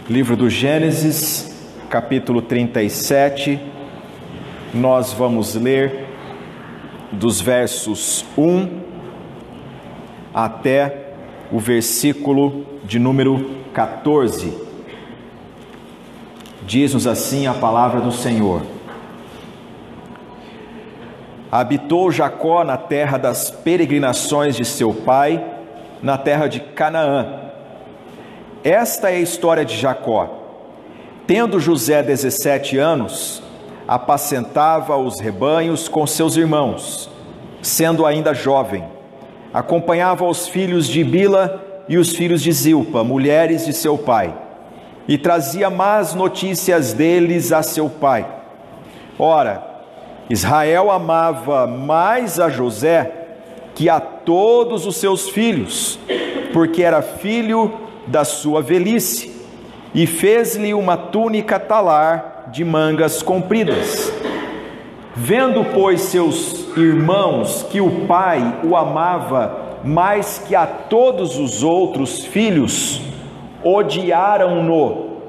Livro do Gênesis, capítulo 37, nós vamos ler dos versos 1 até o versículo de número 14. Diz-nos assim a palavra do Senhor. Habitou Jacó na terra das peregrinações de seu pai, na terra de Canaã. Esta é a história de Jacó. Tendo José 17 anos, apacentava os rebanhos com seus irmãos, sendo ainda jovem. Acompanhava os filhos de Bila e os filhos de Zilpa, mulheres de seu pai, e trazia más notícias deles a seu pai. Ora, Israel amava mais a José que a todos os seus filhos, porque era filho da sua velhice, e fez-lhe uma túnica talar de mangas compridas. Vendo, pois, seus irmãos que o pai o amava mais que a todos os outros filhos, odiaram-no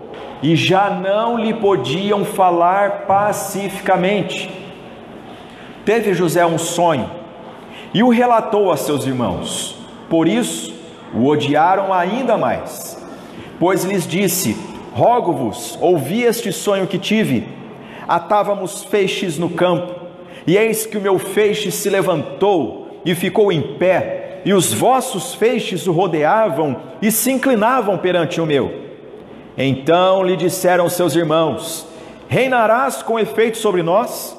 e já não lhe podiam falar pacificamente. Teve José um sonho e o relatou a seus irmãos. Por isso o odiaram ainda mais, pois lhes disse: rogo-vos, ouvi este sonho que tive. Atávamos feixes no campo, e eis que o meu feixe se levantou e ficou em pé, e os vossos feixes o rodeavam e se inclinavam perante o meu. Então lhe disseram seus irmãos: reinarás com efeito sobre nós,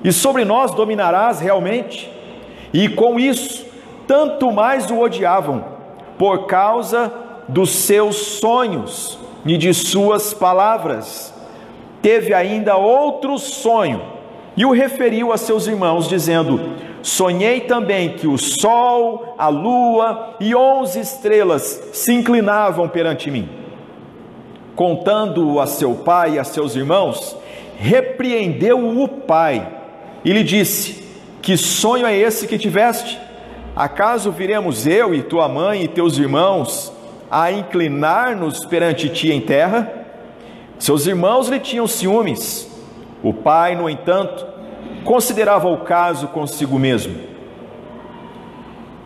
e sobre nós dominarás realmente? E com isso, tanto mais o odiavam, por causa dos seus sonhos e de suas palavras. Teve ainda outro sonho, e o referiu a seus irmãos, dizendo: sonhei também que o sol, a lua e 11 estrelas se inclinavam perante mim. Contando-o a seu pai e a seus irmãos, repreendeu-o o pai, e lhe disse: que sonho é esse que tiveste? Acaso viremos eu e tua mãe e teus irmãos a inclinar-nos perante ti em terra? Seus irmãos lhe tinham ciúmes. O pai, no entanto, considerava o caso consigo mesmo.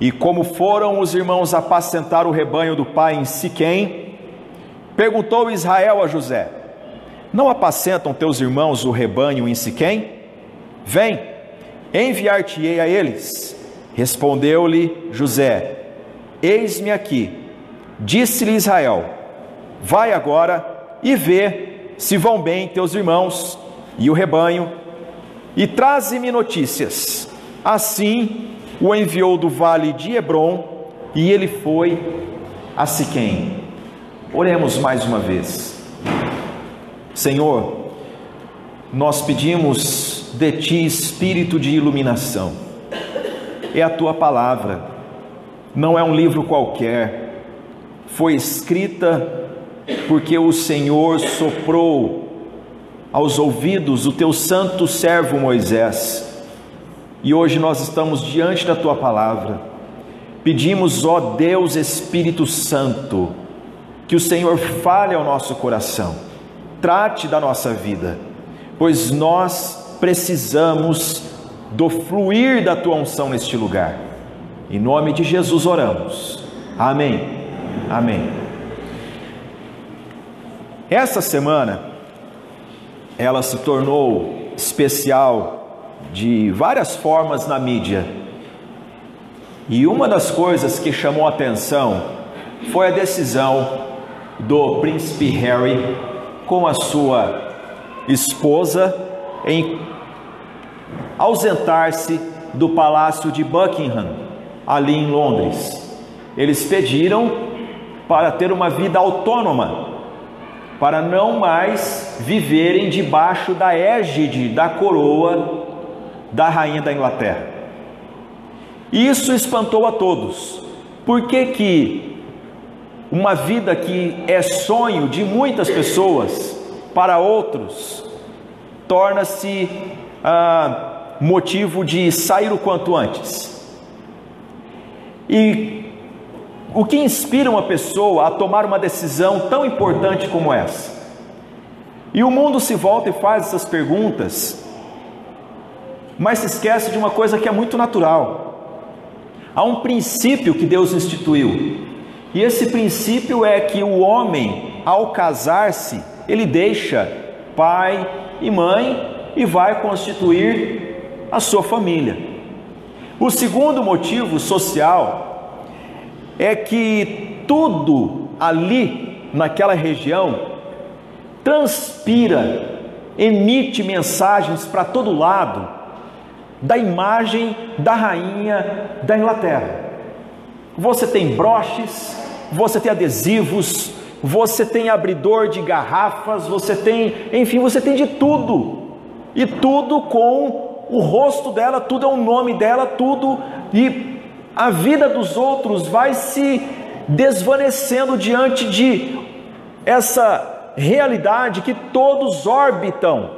E como foram os irmãos apacentar o rebanho do pai em Siquém, perguntou Israel a José: não apacentam teus irmãos o rebanho em Siquém? Vem, enviar-te-ei a eles. Respondeu-lhe José: eis-me aqui. Disse-lhe Israel: vai agora e vê se vão bem teus irmãos e o rebanho, e traze-me notícias. Assim o enviou do vale de Hebrom, e ele foi a Siquém. Oremos mais uma vez. Senhor, nós pedimos de ti espírito de iluminação. É a tua palavra, não é um livro qualquer, foi escrita porque o Senhor soprou aos ouvidos do teu santo servo Moisés, e hoje nós estamos diante da tua palavra. Pedimos, ó Deus Espírito Santo, que o Senhor fale ao nosso coração, trate da nossa vida, pois nós precisamos do fluir da tua unção neste lugar. Em nome de Jesus oramos. Amém. Amém. Essa semana, ela se tornou especial de várias formas na mídia. E uma das coisas que chamou a atenção foi a decisão do príncipe Harry com a sua esposa em ausentar-se do palácio de Buckingham, ali em Londres. Eles pediram para ter uma vida autônoma, para não mais viverem debaixo da égide da coroa da rainha da Inglaterra. Isso espantou a todos. Por que uma vida que é sonho de muitas pessoas, para outros torna-se motivo de sair o quanto antes? E O que inspira uma pessoa a tomar uma decisão tão importante como essa? E o mundo se volta e faz essas perguntas, mas se esquece de uma coisa que é muito natural. Há um princípio que Deus instituiu, e esse princípio é que o homem, ao casar-se, ele deixa pai e mãe e vai constituir a sua família. O segundo motivo social é que tudo ali naquela região transpira, emite mensagens para todo lado da imagem da rainha da Inglaterra. Você tem broches, você tem adesivos, você tem abridor de garrafas, você tem, enfim, você tem de tudo, e tudo com o rosto dela, tudo é o nome dela, tudo, e a vida dos outros vai se desvanecendo diante de essa realidade que todos orbitam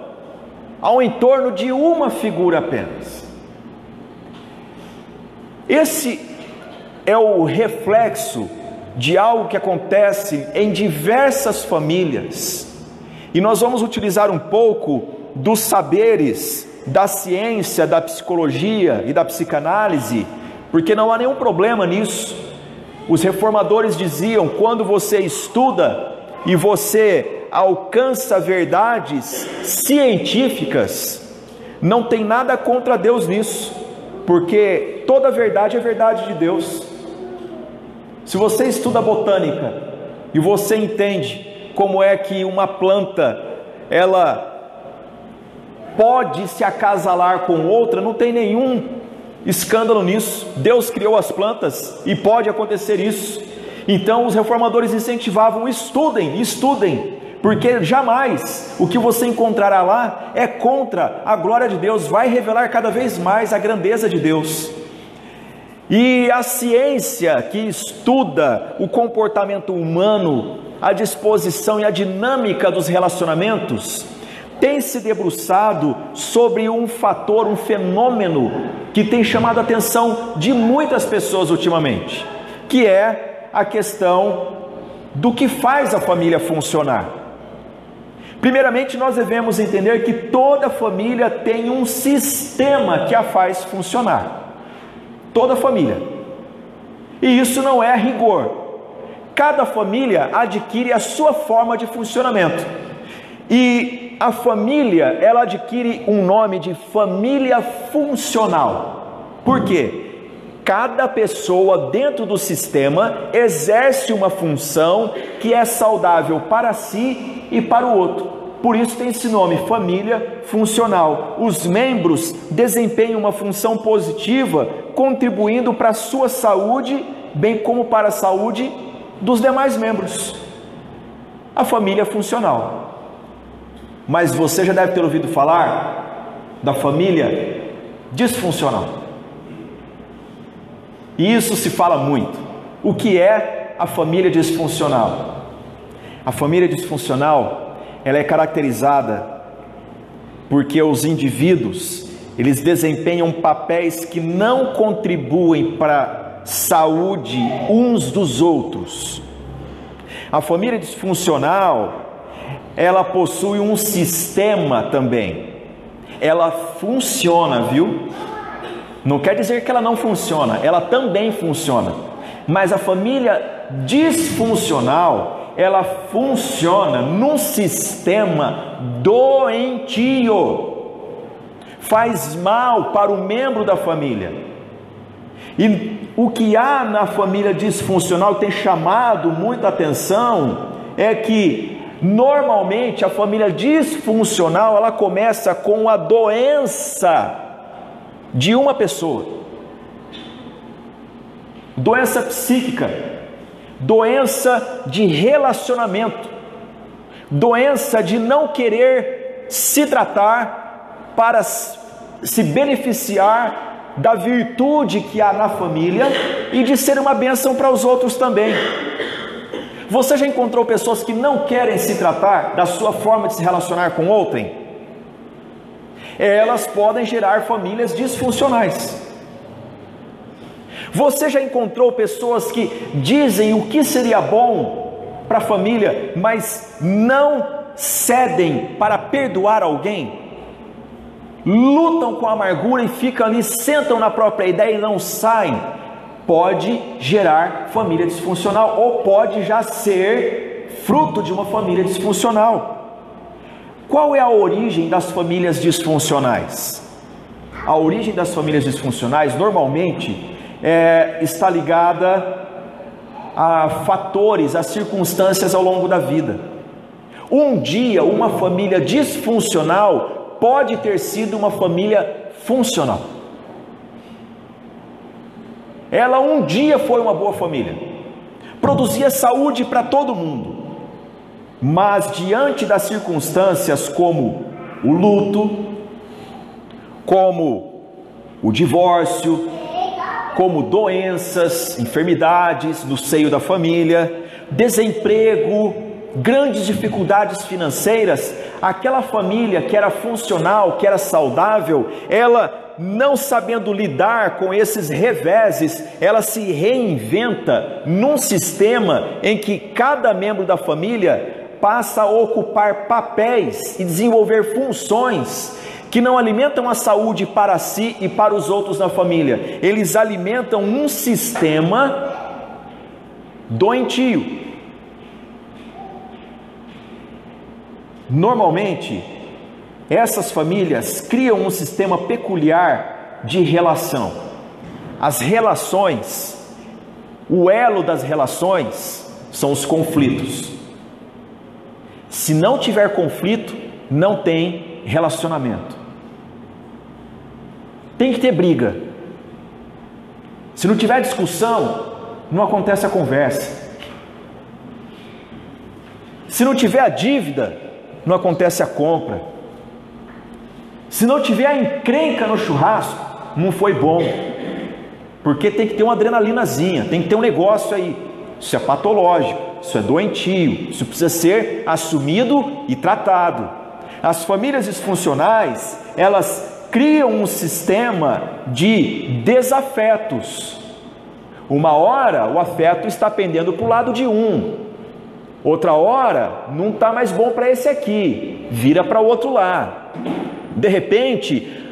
ao entorno de uma figura apenas. Esse é o reflexo de algo que acontece em diversas famílias, e nós vamos utilizar um pouco dos saberes da ciência, da psicologia e da psicanálise, porque não há nenhum problema nisso. Os reformadores diziam: quando você estuda e você alcança verdades científicas, não tem nada contra Deus nisso, porque toda verdade é verdade de Deus. Se você estuda botânica e você entende como é que uma planta ela pode se acasalar com outra, não tem nenhum escândalo nisso. Deus criou as plantas e pode acontecer isso. Então os reformadores incentivavam: estudem, porque jamais o que você encontrará lá é contra a glória de Deus, vai revelar cada vez mais a grandeza de Deus. E a ciência que estuda o comportamento humano, a disposição e a dinâmica dos relacionamentos, tem se debruçado sobre um fator, um fenômeno que tem chamado a atenção de muitas pessoas ultimamente, que é a questão do que faz a família funcionar. Primeiramente, nós devemos entender que toda família tem um sistema que a faz funcionar. Toda família. E isso não é rigor. Cada família adquire a sua forma de funcionamento. E a família, ela adquire um nome de família funcional. Por quê? Cada pessoa dentro do sistema exerce uma função que é saudável para si e para o outro. Por isso tem esse nome, família funcional. Os membros desempenham uma função positiva, contribuindo para a sua saúde, bem como para a saúde dos demais membros. A família funcional. Mas você já deve ter ouvido falar da família disfuncional. E isso se fala muito. O que é a família disfuncional? A família disfuncional, ela é caracterizada porque os indivíduos, eles desempenham papéis que não contribuem para a saúde uns dos outros. A família disfuncional, ela possui um sistema também. Ela funciona, viu? Não quer dizer que ela não funciona, ela também funciona. Mas a família disfuncional, ela funciona num sistema doentio, faz mal para o membro da família. E o que há na família disfuncional tem chamado muita atenção é que normalmente a família disfuncional, ela começa com a doença de uma pessoa, doença psíquica, doença de relacionamento, doença de não querer se tratar para se beneficiar da virtude que há na família e de ser uma bênção para os outros também. Você já encontrou pessoas que não querem se tratar da sua forma de se relacionar com outrem? Elas podem gerar famílias disfuncionais. Você já encontrou pessoas que dizem o que seria bom para a família, mas não cedem para perdoar alguém? Lutam com a amargura e ficam ali, sentam na própria ideia e não saem. Pode gerar família disfuncional, ou pode já ser fruto de uma família disfuncional. Qual é a origem das famílias disfuncionais? A origem das famílias disfuncionais normalmente está ligada a fatores, a circunstâncias ao longo da vida. Um dia, uma família disfuncional pode ter sido uma família funcional. Ela um dia foi uma boa família, produzia saúde para todo mundo, mas diante das circunstâncias como o luto, como o divórcio, como doenças, enfermidades no seio da família, desemprego, grandes dificuldades financeiras, aquela família que era funcional, que era saudável, ela não sabendo lidar com esses reveses, ela se reinventa num sistema em que cada membro da família passa a ocupar papéis e desenvolver funções que não alimentam a saúde para si e para os outros na família. Eles alimentam um sistema doentio. Normalmente, essas famílias criam um sistema peculiar de relação. As relações, o elo das relações são os conflitos. Se não tiver conflito, não tem relacionamento. Tem que ter briga. Se não tiver discussão, não acontece a conversa. Se não tiver a dívida, não acontece a compra. Se não tiver a encrenca no churrasco, não foi bom. Porque tem que ter uma adrenalinazinha, tem que ter um negócio aí. Isso é patológico, isso é doentio, isso precisa ser assumido e tratado. As famílias disfuncionais, elas criam um sistema de desafetos. Uma hora o afeto está pendendo para o lado de um, outra hora não está mais bom para esse aqui, vira para o outro lá. De repente,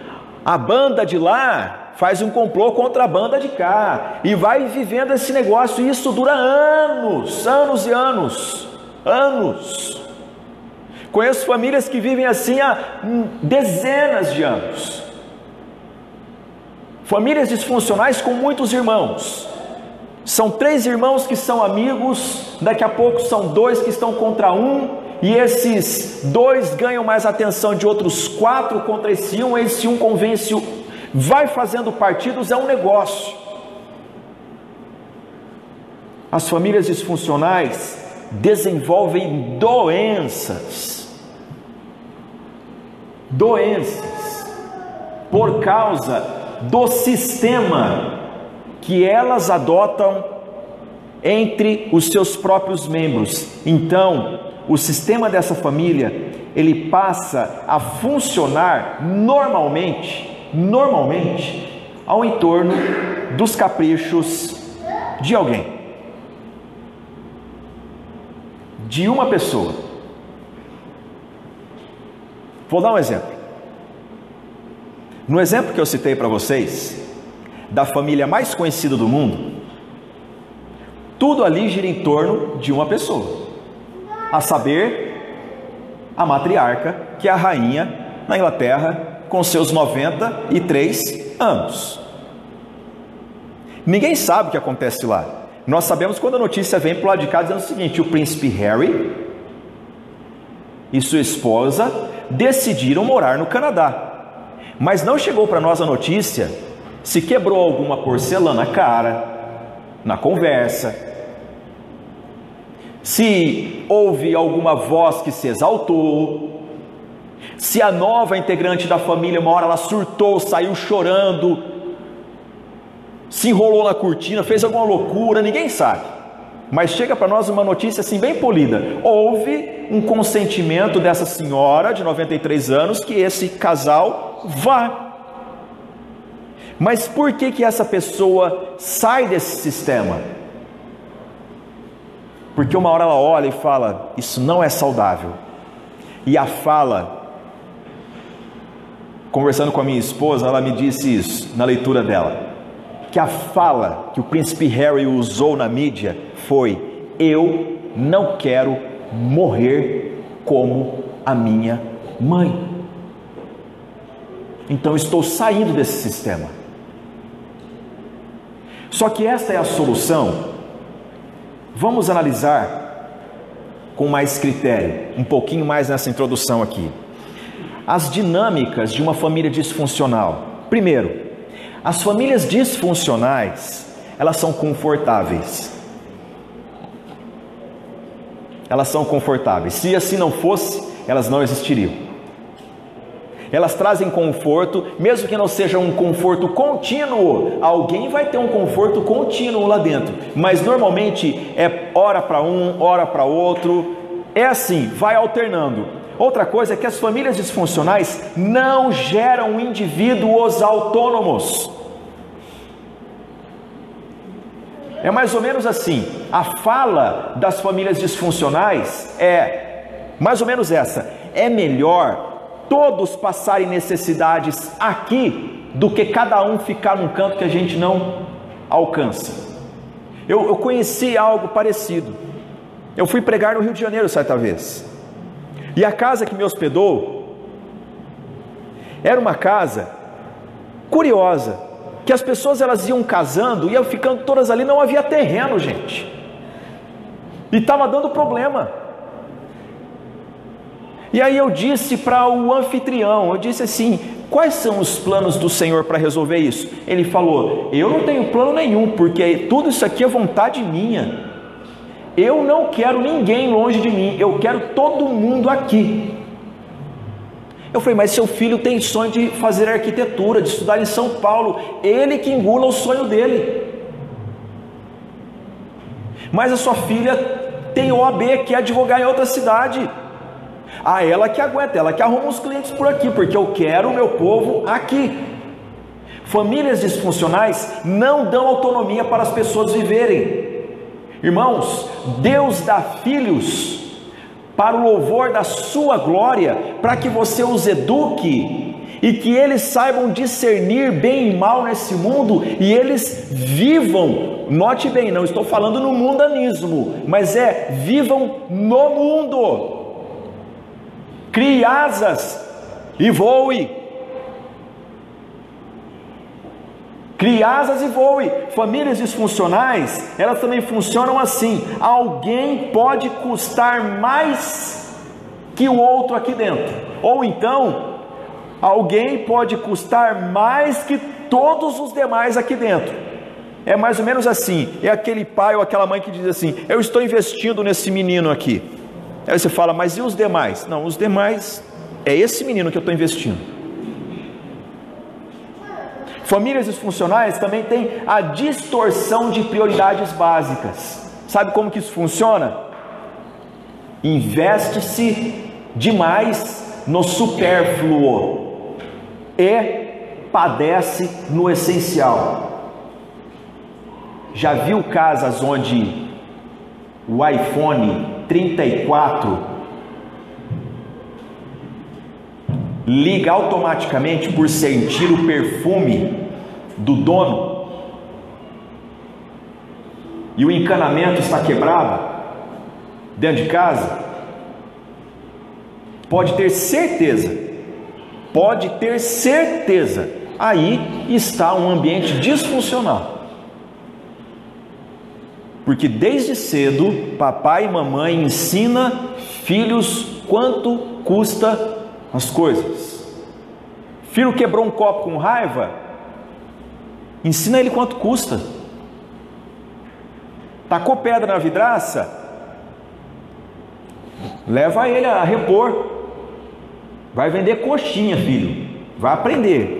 a banda de lá faz um complô contra a banda de cá, e vai vivendo esse negócio, e isso dura anos, anos e anos, anos. Conheço famílias que vivem assim há dezenas de anos. Famílias disfuncionais com muitos irmãos. São 3 irmãos que são amigos, daqui a pouco são 2 que estão contra um, e esses 2 ganham mais atenção de outros 4 contra esse um convence o... Vai fazendo partidos, é um negócio. As famílias disfuncionais desenvolvem doenças por causa do sistema que elas adotam entre os seus próprios membros. Então, o sistema dessa família, ele passa a funcionar normalmente ao entorno dos caprichos de alguém, de uma pessoa. Vou dar um exemplo. No exemplo que eu citei para vocês, da família mais conhecida do mundo, tudo ali gira em torno de uma pessoa, a saber, a matriarca, que é a rainha na Inglaterra, com seus 93 anos. Ninguém sabe o que acontece lá. Nós sabemos quando a notícia vem para o lado de cá dizendo o seguinte: o príncipe Harry e sua esposa decidiram morar no Canadá. Mas não chegou para nós a notícia se quebrou alguma porcelana cara na conversa, se houve alguma voz que se exaltou, se a nova integrante da família, uma hora ela surtou, saiu chorando, se enrolou na cortina, fez alguma loucura, ninguém sabe. Mas chega para nós uma notícia assim bem polida: houve um consentimento dessa senhora de 93 anos que esse casal vá. Mas por que essa pessoa sai desse sistema? Porque uma hora ela olha e fala: isso não é saudável. E a fala, conversando com a minha esposa, ela me disse isso na leitura dela, que a fala que o príncipe Harry usou na mídia foi: eu não quero morrer como a minha mãe. Então estou saindo desse sistema. Só que esta é a solução. Vamos analisar com mais critério, um pouquinho mais nessa introdução aqui, as dinâmicas de uma família disfuncional. Primeiro, as famílias disfuncionais, elas são confortáveis. Elas são confortáveis. Se assim não fosse, elas não existiriam. Elas trazem conforto, mesmo que não seja um conforto contínuo. Alguém vai ter um conforto contínuo lá dentro, mas normalmente é hora para um, hora para outro. É assim, vai alternando. Outra coisa é que as famílias disfuncionais não geram indivíduos autônomos. É mais ou menos assim. A fala das famílias disfuncionais é mais ou menos essa: é melhor todos passarem necessidades aqui do que cada um ficar num canto que a gente não alcança. Eu conheci algo parecido. Eu fui pregar no Rio de Janeiro certa vez, e a casa que me hospedou era uma casa curiosa, que as pessoas elas iam casando, iam ficando todas ali, não havia terreno, gente, e estava dando problema. E aí eu disse para o anfitrião, eu disse assim: quais são os planos do Senhor para resolver isso? Ele falou: eu não tenho plano nenhum, porque tudo isso aqui é vontade minha. Eu não quero ninguém longe de mim, eu quero todo mundo aqui. Eu falei: mas seu filho tem sonho de fazer arquitetura, de estudar em São Paulo, ele que engula o sonho dele. Mas a sua filha tem OAB, quer advogar em outra cidade. Ah, ela que aguenta, ela que arruma os clientes por aqui, porque eu quero o meu povo aqui. Famílias disfuncionais não dão autonomia para as pessoas viverem. Irmãos, Deus dá filhos para o louvor da sua glória, para que você os eduque e que eles saibam discernir bem e mal nesse mundo, e eles vivam, note bem, não estou falando no mundanismo, mas vivam no mundo. Crie asas e voe. Crie asas e voe. Famílias disfuncionais, elas também funcionam assim: alguém pode custar mais que o outro aqui dentro, ou então alguém pode custar mais que todos os demais aqui dentro. É mais ou menos assim. É aquele pai ou aquela mãe que diz assim: eu estou investindo nesse menino aqui. Aí você fala: mas e os demais? Não, os demais é esse menino que eu estou investindo. Famílias disfuncionais também têm a distorção de prioridades básicas. Sabe como que isso funciona? Investe-se demais no supérfluo e padece no essencial. Já viu casas onde o iPhone 34 liga automaticamente por sentir o perfume do dono, e o encanamento está quebrado dentro de casa? Pode ter certeza, aí está um ambiente disfuncional. Porque desde cedo, papai e mamãe ensina filhos quanto custa as coisas. Filho quebrou um copo com raiva, ensina ele quanto custa. Tacou pedra na vidraça, leva ele a repor. Vai vender coxinha, filho, vai aprender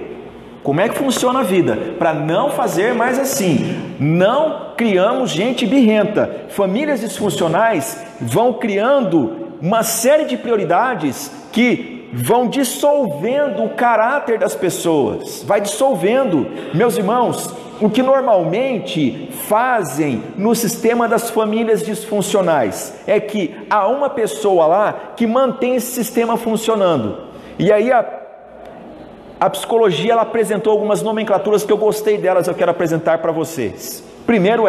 como é que funciona a vida, para não fazer mais assim. Não criamos gente birrenta. Famílias disfuncionais vão criando uma série de prioridades que vão dissolvendo o caráter das pessoas, vai dissolvendo. Meus irmãos, o que normalmente fazem no sistema das famílias disfuncionais é que há uma pessoa lá que mantém esse sistema funcionando. E aí a psicologia ela apresentou algumas nomenclaturas que eu gostei delas, eu quero apresentar para vocês. Primeiro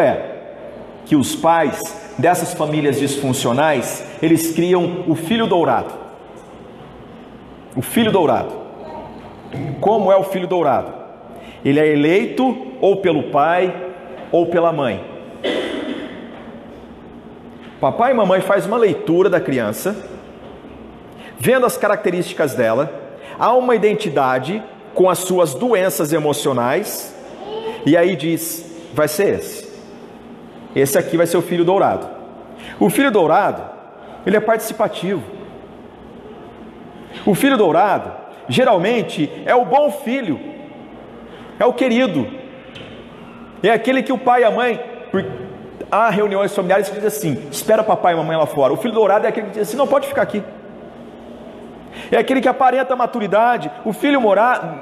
que os pais dessas famílias disfuncionais, eles criam o filho dourado. O filho dourado. Como é o filho dourado? Ele é eleito ou pelo pai ou pela mãe. Papai e mamãe faz uma leitura da criança, vendo as características dela, há uma identidade com as suas doenças emocionais, e aí diz, vai ser esse. Esse aqui vai ser o filho dourado. O filho dourado, ele é participativo. O filho dourado, geralmente, é o bom filho, é o querido, é aquele que o pai e a mãe, há reuniões familiares que dizem assim, espera papai e mamãe lá fora. O filho dourado é aquele que diz assim, não, pode ficar aqui. É aquele que aparenta maturidade. O filho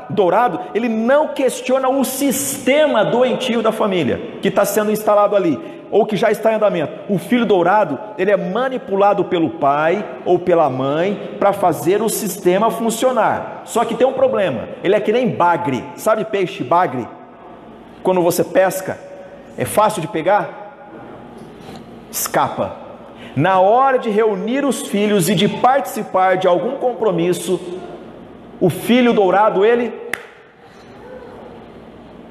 dourado, ele não questiona o sistema doentio da família, que está sendo instalado ali, ou que já está em andamento. O filho dourado, ele é manipulado pelo pai ou pela mãe para fazer o sistema funcionar. Só que tem um problema, ele é que nem bagre. Sabe peixe bagre? Quando você pesca, é fácil de pegar? Escapa. Na hora de reunir os filhos e de participar de algum compromisso, o filho dourado, ele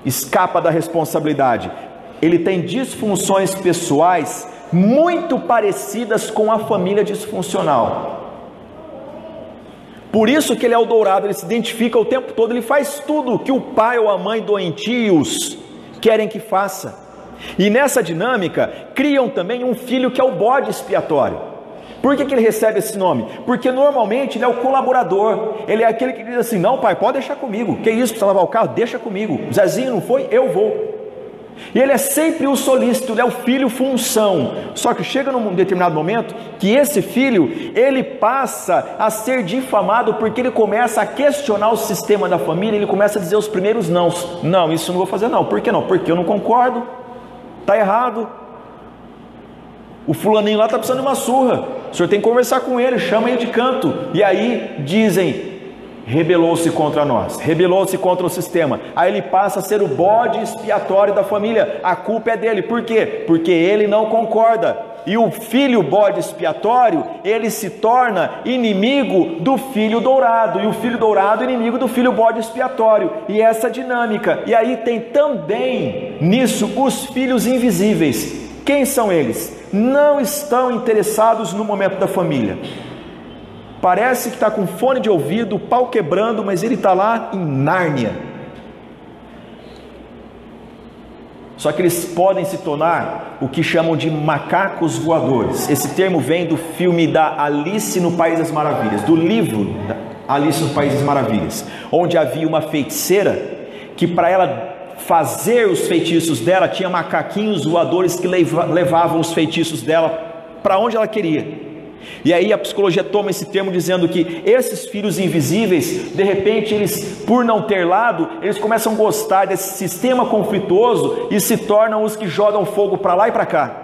escapa da responsabilidade. Ele tem disfunções pessoais muito parecidas com a família disfuncional. Por isso que ele é o dourado, ele se identifica o tempo todo, ele faz tudo que o pai ou a mãe doentios querem que faça. E nessa dinâmica, criam também um filho que é o bode expiatório. Por que ele recebe esse nome? Porque normalmente ele é o colaborador, ele é aquele que diz assim, não pai, pode deixar comigo, que isso, precisa lavar o carro? Deixa comigo, Zezinho não foi? Eu vou. E ele é sempre o solícito, ele é o filho função. Só que chega num determinado momento que esse filho, ele passa a ser difamado porque ele começa a questionar o sistema da família, ele começa a dizer os primeiros nãos. Não, isso eu não vou fazer não. Por que não? Porque eu não concordo, está errado. O fulaninho lá está precisando de uma surra, o senhor tem que conversar com ele, chama ele de canto. E aí dizem, rebelou-se contra nós, rebelou-se contra o sistema. Aí ele passa a ser o bode expiatório da família, a culpa é dele. Por quê? Porque ele não concorda. E o filho bode expiatório, ele se torna inimigo do filho dourado, e o filho dourado inimigo do filho bode expiatório, e essa dinâmica. E aí tem também nisso os filhos invisíveis. Quem são eles? Não estão interessados no momento da família. Parece que está com fone de ouvido, pau quebrando, mas ele está lá em Nárnia. Só que eles podem se tornar o que chamam de macacos voadores. Esse termo vem do filme da Alice no País das Maravilhas, do livro Alice no País das Maravilhas, onde havia uma feiticeira que, para ela fazer os feitiços dela, tinha macaquinhos voadores que levavam os feitiços dela para onde ela queria. E aí a psicologia toma esse termo dizendo que esses filhos invisíveis, de repente eles, por não ter lado, eles começam a gostar desse sistema conflituoso e se tornam os que jogam fogo para lá e para cá.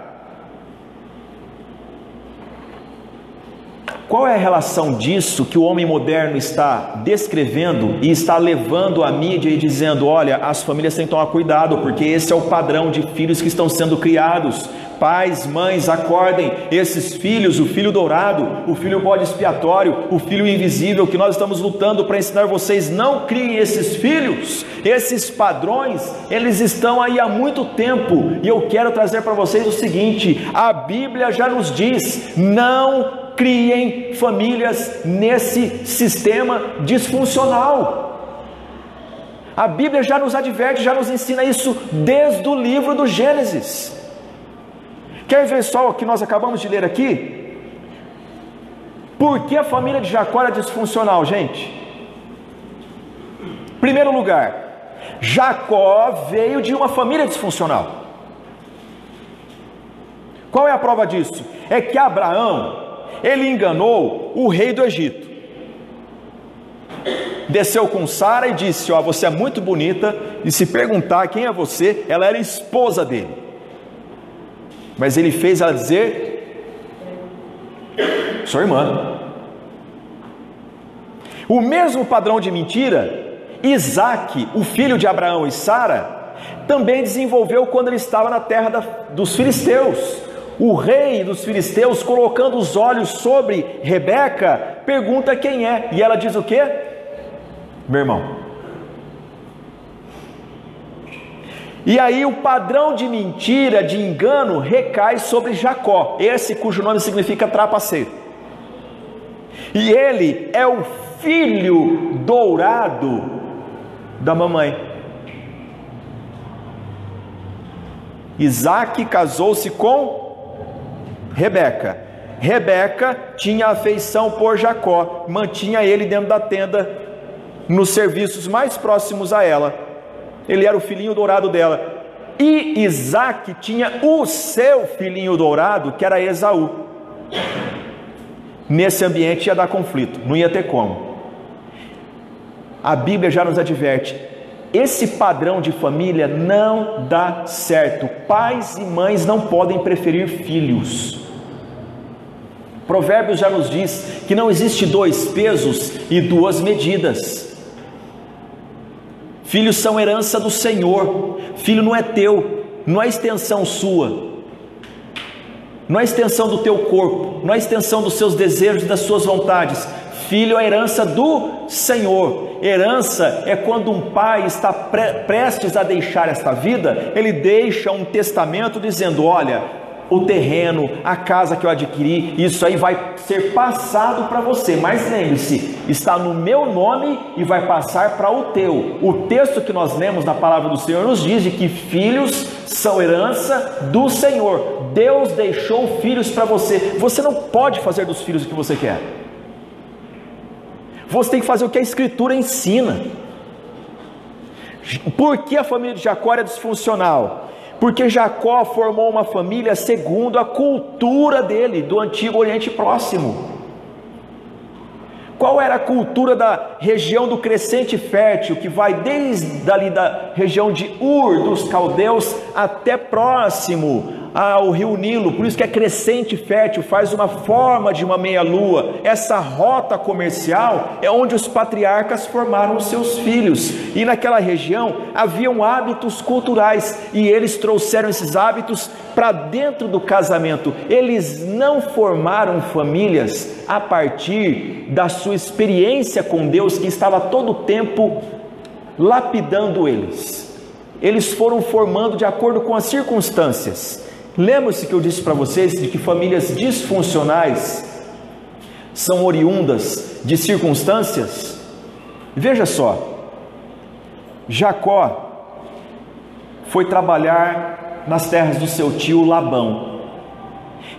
Qual é a relação disso que o homem moderno está descrevendo e está levando à mídia e dizendo, olha, as famílias têm que tomar cuidado, porque esse é o padrão de filhos que estão sendo criados. Pais, mães, acordem, esses filhos, o filho dourado, o filho bode expiatório, o filho invisível, que nós estamos lutando para ensinar vocês, não criem esses filhos, esses padrões, eles estão aí há muito tempo, e eu quero trazer para vocês o seguinte, a Bíblia já nos diz, não criem famílias nesse sistema disfuncional. A Bíblia já nos adverte, já nos ensina isso desde o livro do Gênesis. Quer ver só o que nós acabamos de ler aqui? Por que a família de Jacó era disfuncional, gente? Primeiro lugar, Jacó veio de uma família disfuncional. Qual é a prova disso? É que Abraão, ele enganou o rei do Egito. desceu com Sara e disse: ó, você é muito bonita, e se perguntar quem é você, ela era esposa dele. Mas ele fez ela dizer: sua irmã. O mesmo padrão de mentira, Isaque, o filho de Abraão e Sara, também desenvolveu quando ele estava na terra dos filisteus. O rei dos filisteus, colocando os olhos sobre Rebeca, pergunta quem é, e ela diz o quê? Meu irmão. E aí o padrão de mentira, de engano, recai sobre Jacó, esse cujo nome significa trapaceiro. E ele é o filho dourado da mamãe. Isaque casou-se com Rebeca. Rebeca tinha afeição por Jacó, mantinha ele dentro da tenda, nos serviços mais próximos a ela. Ele era o filhinho dourado dela. E Isaque tinha o seu filhinho dourado, que era Esaú. Nesse ambiente ia dar conflito, não ia ter como. A Bíblia já nos adverte: esse padrão de família não dá certo. Pais e mães não podem preferir filhos. Provérbios já nos diz que não existe 2 pesos e 2 medidas. Filhos são herança do Senhor. Filho não é teu, não é extensão sua, não é extensão do teu corpo, não é extensão dos seus desejos e das suas vontades. Filho é herança do Senhor. Herança é quando um pai está prestes a deixar esta vida, ele deixa um testamento dizendo: olha, o terreno, a casa que eu adquiri, isso aí vai ser passado para você, mas lembre-se, está no meu nome e vai passar para o teu. O texto que nós lemos na palavra do Senhor nos diz de que filhos são herança do Senhor. Deus deixou filhos para você. Você não pode fazer dos filhos o que você quer. Você tem que fazer o que a Escritura ensina. Por que a família de Jacó era disfuncional? Porque Jacó formou uma família segundo a cultura dele, do Antigo Oriente Próximo. Qual era a cultura da região do Crescente Fértil, que vai desde ali da região de Ur, dos caldeus, até próximo ao rio Nilo? Por isso que é Crescente Fértil, faz uma forma de uma meia-lua. Essa rota comercial é onde os patriarcas formaram os seus filhos, e naquela região haviam hábitos culturais, e eles trouxeram esses hábitos para dentro do casamento. Eles não formaram famílias a partir da sua experiência com Deus, que estava todo o tempo lapidando eles. Eles foram formando de acordo com as circunstâncias. Lembra-se que eu disse para vocês de que famílias disfuncionais são oriundas de circunstâncias? Veja só, Jacó foi trabalhar nas terras do seu tio Labão,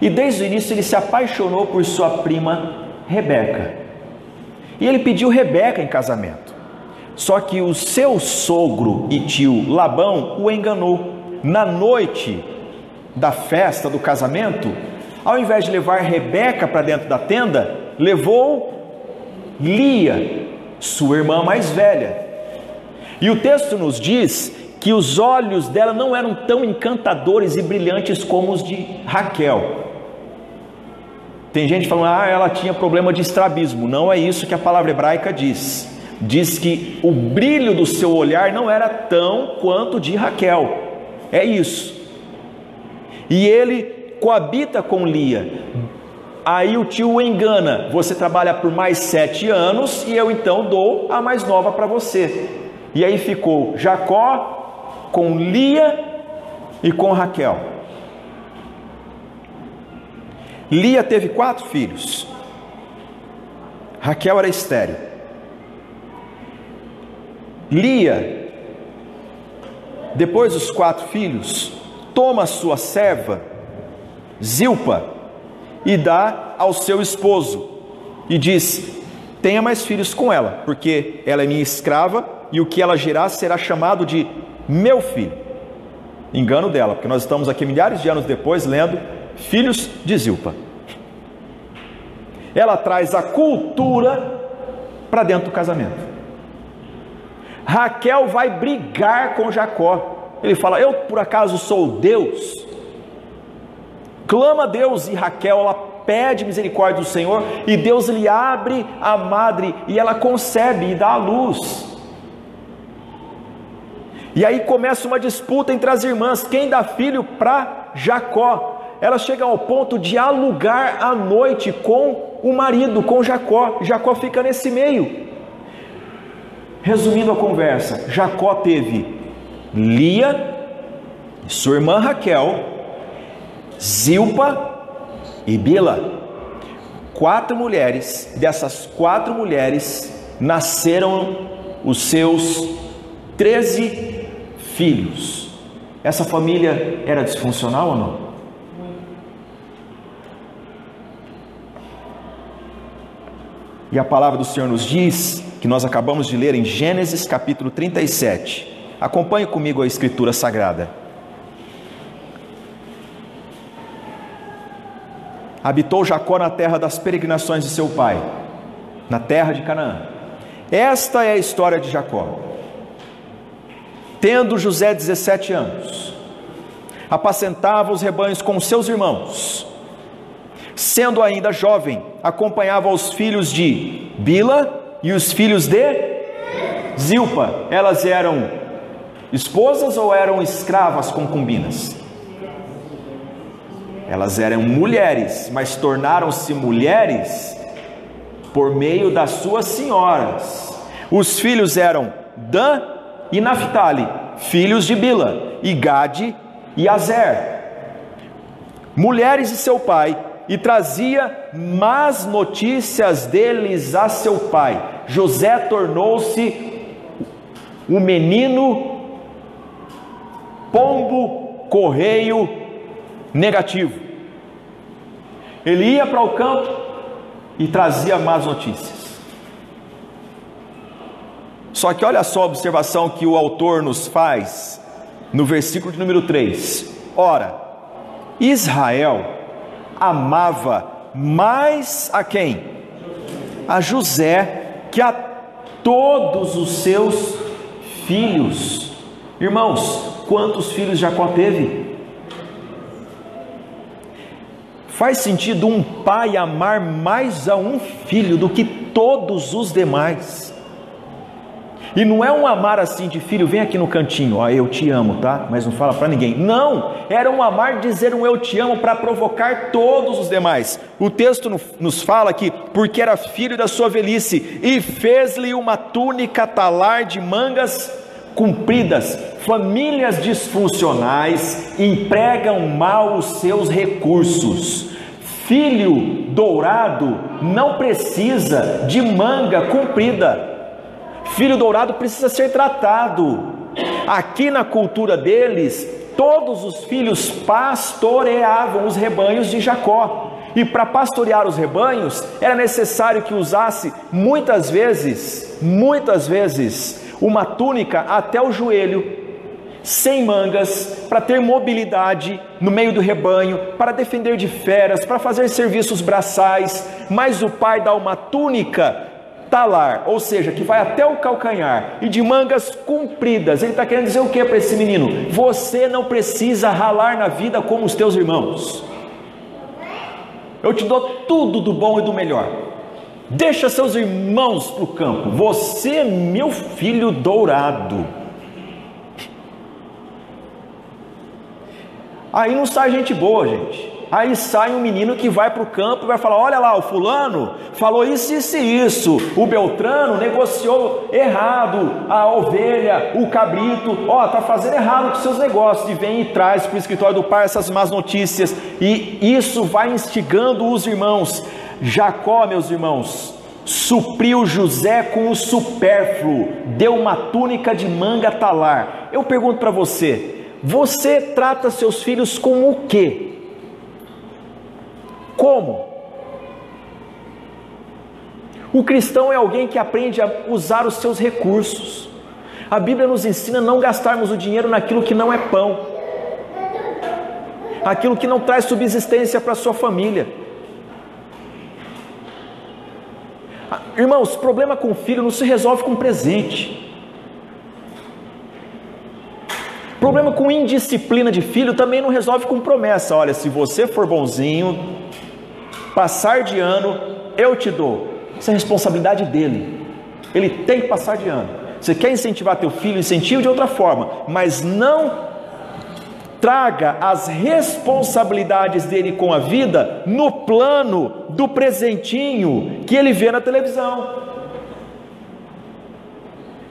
e desde o início ele se apaixonou por sua prima Rebeca, e ele pediu Rebeca em casamento. Só que o seu sogro e tio Labão o enganou. Na noite da festa do casamento, ao invés de levar Rebeca para dentro da tenda, levou Lia, sua irmã mais velha. E o texto nos diz que os olhos dela não eram tão encantadores e brilhantes como os de Raquel. Tem gente falando: ela tinha problema de estrabismo. Não é isso que a palavra hebraica diz. Diz que o brilho do seu olhar não era tão quanto de Raquel. É isso. E ele coabita com Lia. Aí o tio o engana: você trabalha por mais 7 anos e eu então dou a mais nova para você. E aí ficou Jacó com Lia e com Raquel. Lia teve 4 filhos. Raquel era estéril. Lia, depois dos 4 filhos, toma sua serva Zilpa e dá ao seu esposo e diz: tenha mais filhos com ela, porque ela é minha escrava e o que ela gerar será chamado de meu filho. Engano dela, porque nós estamos aqui milhares de anos depois lendo filhos de Zilpa. Ela traz a cultura para dentro do casamento. Raquel vai brigar com Jacó. Ele fala: eu por acaso sou Deus? Clama a Deus, e Raquel, ela pede misericórdia do Senhor, e Deus lhe abre a madre, e ela concebe e dá à luz. E aí começa uma disputa entre as irmãs, quem dá filho para Jacó. Elas chegam ao ponto de alugar a noite com o marido, com Jacó. Jacó fica nesse meio. Resumindo a conversa, Jacó teve Lia, sua irmã Raquel, Zilpa e Bila. 4 mulheres. Dessas 4 mulheres nasceram os seus 13 filhos. Essa família era disfuncional ou não? E a palavra do Senhor nos diz, que nós acabamos de ler em Gênesis capítulo 37. Acompanhe comigo a Escritura Sagrada. Habitou Jacó na terra das peregrinações de seu pai, na terra de Canaã. Esta é a história de Jacó. Tendo José 17 anos, apacentava os rebanhos com seus irmãos. Sendo ainda jovem, acompanhava os filhos de Bila e os filhos de Zilpa. Elas eram esposas ou eram escravas concubinas? Elas eram mulheres, mas tornaram-se mulheres por meio das suas senhoras. Os filhos eram Dan e Naphtali, filhos de Bila, e Gade e Azer, mulheres de seu pai, e trazia más notícias deles a seu pai. José tornou-se o menino pombo correio negativo. Ele ia para o campo e trazia más notícias. Só que olha só a observação que o autor nos faz no versículo de número 3. Ora, Israel amava mais a quem? A José, que a todos os seus filhos. Irmãos, quantos filhos Jacó teve? Faz sentido um pai amar mais a um filho do que todos os demais. E não é um amar assim de filho, vem aqui no cantinho, ó, eu te amo, tá? Mas não fala para ninguém. Não, era um amar dizer um eu te amo para provocar todos os demais. O texto nos fala que porque era filho da sua velhice, e fez-lhe uma túnica talar de mangas compridas. Famílias disfuncionais empregam mal os seus recursos. Filho dourado não precisa de manga comprida. Filho dourado precisa ser tratado. Aqui na cultura deles, todos os filhos pastoreavam os rebanhos de Jacó. E para pastorear os rebanhos, era necessário que usasse muitas vezes, uma túnica até o joelho, sem mangas, para ter mobilidade no meio do rebanho, para defender de feras, para fazer serviços braçais. Mas o pai dá uma túnica talar, ou seja, que vai até o calcanhar, e de mangas compridas. Ele está querendo dizer o que para esse menino? Você não precisa ralar na vida como os teus irmãos. Eu te dou tudo do bom e do melhor. Deixa seus irmãos para o campo. Você é meu filho dourado. Aí não sai gente boa, gente. Aí sai um menino que vai para o campo e vai falar: olha lá, o fulano falou isso, isso e isso. O Beltrano negociou errado a ovelha, o cabrito. Ó, está fazendo errado com seus negócios. E vem e traz para o escritório do pai essas más notícias. E isso vai instigando os irmãos. Jacó, meus irmãos, supriu José com o supérfluo. Deu uma túnica de manga talar. Eu pergunto para você: você trata seus filhos com o quê? Como? O cristão é alguém que aprende a usar os seus recursos. A Bíblia nos ensina a não gastarmos o dinheiro naquilo que não é pão, aquilo que não traz subsistência para a sua família. Irmãos, problema com filho não se resolve com presente. Problema com indisciplina de filho também não resolve com promessa. Olha, se você for bonzinho, passar de ano, eu te dou. Isso é responsabilidade dele. Ele tem que passar de ano. Você quer incentivar teu filho, incentive de outra forma, mas não traga as responsabilidades dele com a vida no plano do presentinho que ele vê na televisão.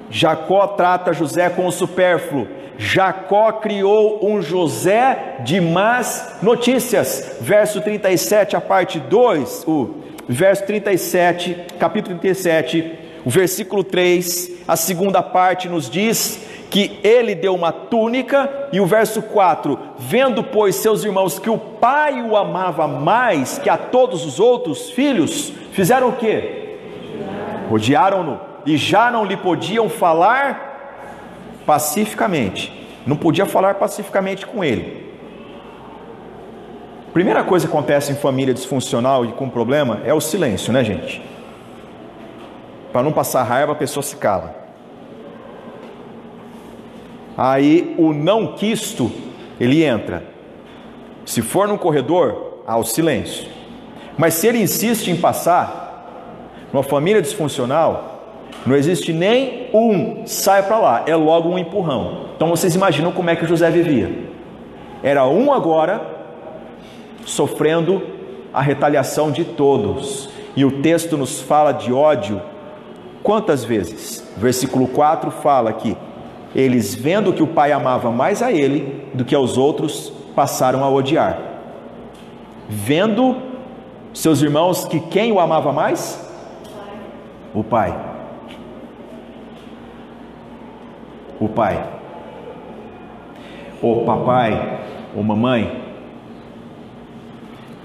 Jacó trata José com o supérfluo. Jacó criou um José de más notícias. Verso 37, a parte 2, o verso 37, capítulo 37, o versículo 3, a segunda parte nos diz que ele deu uma túnica, e o verso 4, vendo pois seus irmãos que o pai o amava mais que a todos os outros filhos, fizeram o quê? Odiaram-no, e já não lhe podiam falar pacificamente, não podia falar pacificamente com ele. Primeira coisa que acontece em família disfuncional e com problema é o silêncio, né, gente? Para não passar raiva, a pessoa se cala. Aí o não quisto, ele entra. Se for no corredor, há o silêncio. Mas se ele insiste em passar, numa família disfuncional, não existe nem um sai para lá, é logo um empurrão. Então vocês imaginam como é que José vivia. Era um agora, sofrendo a retaliação de todos. E o texto nos fala de ódio quantas vezes? Versículo 4 fala que eles, vendo que o pai amava mais a ele do que aos outros, passaram a odiar. Vendo seus irmãos que quem o amava mais? O pai. O pai. Ô papai, ô mamãe,